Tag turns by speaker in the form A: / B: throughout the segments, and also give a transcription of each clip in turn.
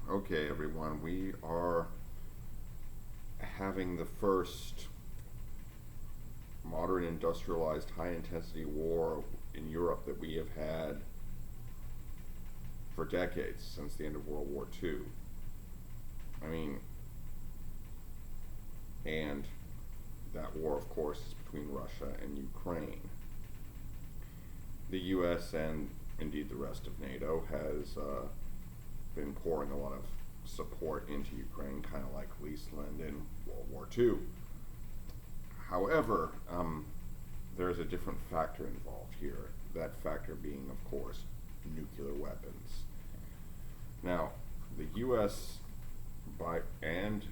A: Okay, everyone, we are having the first modern industrialized high intensity war in Europe that we have had for decades since the end of World War II. I mean, and that war, of course, is between Russia and Ukraine. The US and indeed the rest of NATO has been pouring a lot of support into Ukraine, kind of like Leeland in World War II. However, there's a different factor involved here. That factor being, of course, nuclear weapons. Now, the U.S. and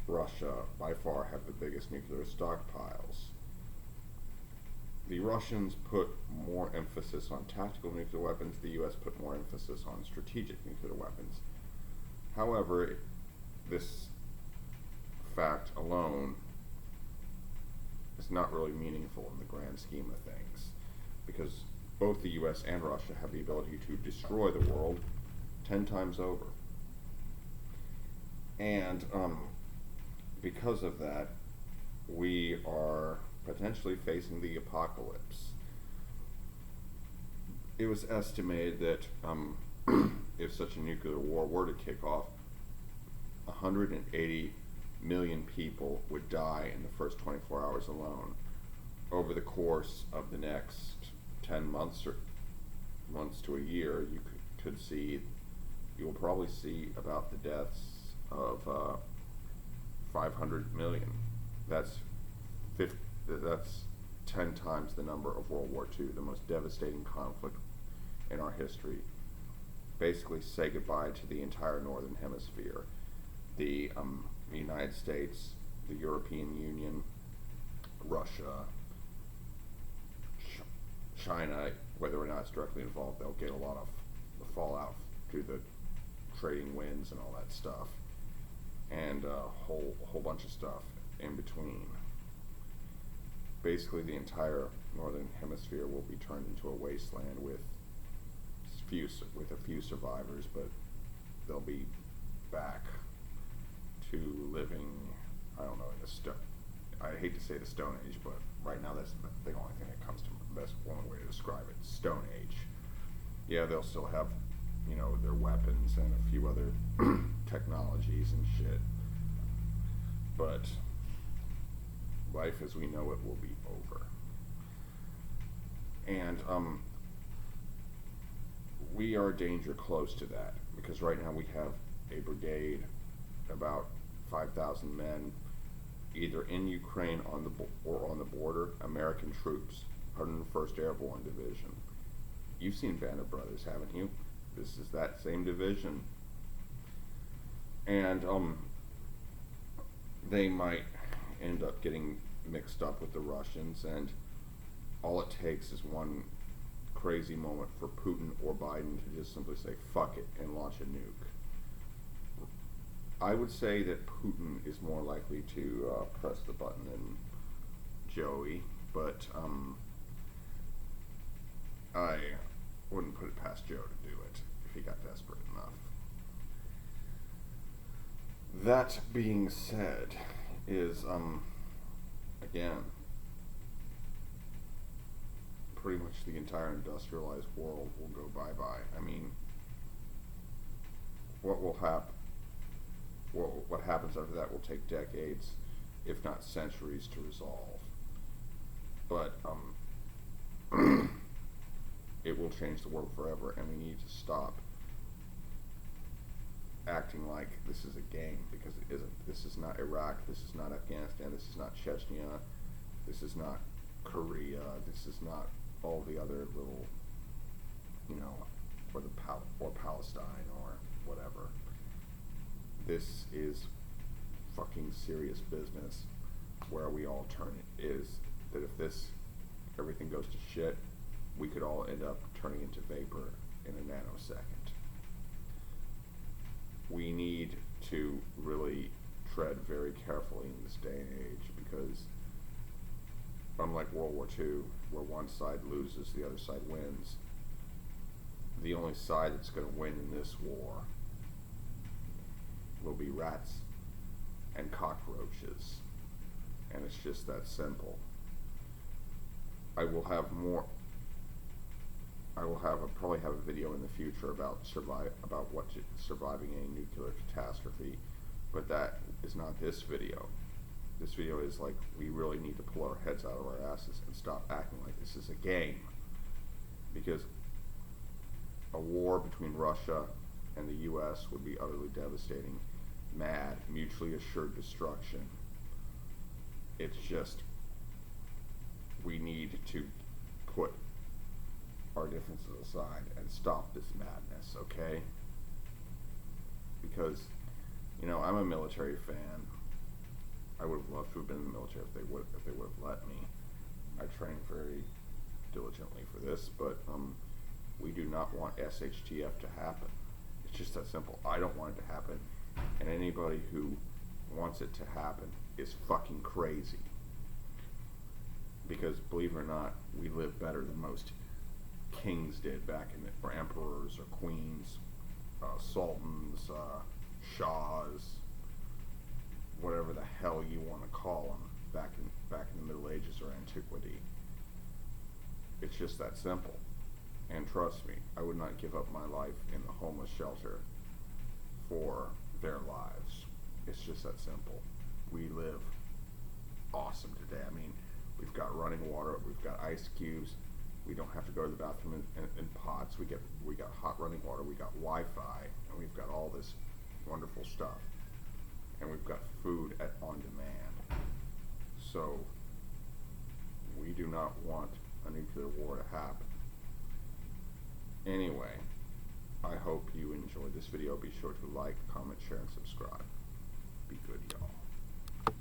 A: Russia by far have the biggest nuclear stockpiles. The Russians put more emphasis on tactical nuclear weapons. The U.S. put more emphasis on strategic nuclear weapons. However, this fact alone is not really meaningful in the grand scheme of things, because both the US and Russia have the ability to destroy the world 10 times over. And because of that, we are potentially facing the apocalypse. It was estimated that if such a nuclear war were to kick off, 180 million people would die in the first 24 hours alone. Over the course of the next 10 months or months to a year, you will probably see about the deaths of 500 million. That's 10 times the number of World War II, the most devastating conflict in our history. Basically say goodbye to the entire Northern Hemisphere. The United States, the European Union, Russia, China, whether or not it's directly involved, they'll get a lot of the fallout through the trading winds and all that stuff, and a whole bunch of stuff in between. Basically, the entire Northern Hemisphere will be turned into a wasteland with a few survivors, but they'll be back to living, I don't know, I hate to say the Stone Age, but right now that's the only thing that comes to the best one way to describe it, Stone Age. Yeah, they'll still have, their weapons and a few other technologies and shit, but life as we know it will be over. And we are danger close to that, because right now we have a brigade, about 5,000 men, either in Ukraine or on the border, American troops, 101st Airborne Division. You've seen Band of Brothers, haven't you? This is that same division. And they might end up getting mixed up with the Russians, and all it takes is one crazy moment for Putin or Biden to just simply say fuck it and launch a nuke. I would say that Putin is more likely to press the button than Joey, but I wouldn't put it past Joe to do it if he got desperate enough. That being said, is again, pretty much the entire industrialized world will go bye-bye. I mean, what will happen? What happens after that will take decades, if not centuries, to resolve. But it will change the world forever, and we need to stop acting like this is a game, because it isn't. This is not Iraq, this is not Afghanistan, this is not Chechnya, this is not Korea, this is not all the other little, or Palestine or whatever. This is fucking serious business, where we all turn it is that if everything goes to shit, we could all end up turning into vapor in a nanosecond. We need to really tread very carefully in this day and age, because unlike World War II, where one side loses, the other side wins, the only side that's going to win in this war rats and cockroaches. And it's just that simple. I will have more. Probably have a video in the future about surviving a nuclear catastrophe, but that is not this video. This video is like, we really need to pull our heads out of our asses and stop acting like this is a game, because a war between Russia and the U.S. would be utterly devastating, mad, mutually assured destruction. It's just, we need to put our differences aside and stop this madness, okay? Because, you know, I'm a military fan. I would have loved to have been in the military if they would have let me. I trained very diligently for this, but we do not want SHTF to happen. It's just that simple. I don't want it to happen, and anybody who wants it to happen is fucking crazy. Because believe it or not, we live better than most kings did back in or emperors or queens, sultans, shahs, whatever the hell you want to call them, back in the Middle Ages or antiquity. It's just that simple. And trust me, I would not give up my life in the homeless shelter for their lives. It's just that simple. We live awesome today. I mean, we've got running water, we've got ice cubes, we don't have to go to the bathroom in pots, we got hot running water, we got Wi-Fi, and we've got all this wonderful stuff. And we've got food on demand. So, we do not want a nuclear war to happen. Anyway, I hope you enjoyed this video. Be sure to like, comment, share, and subscribe. Be good.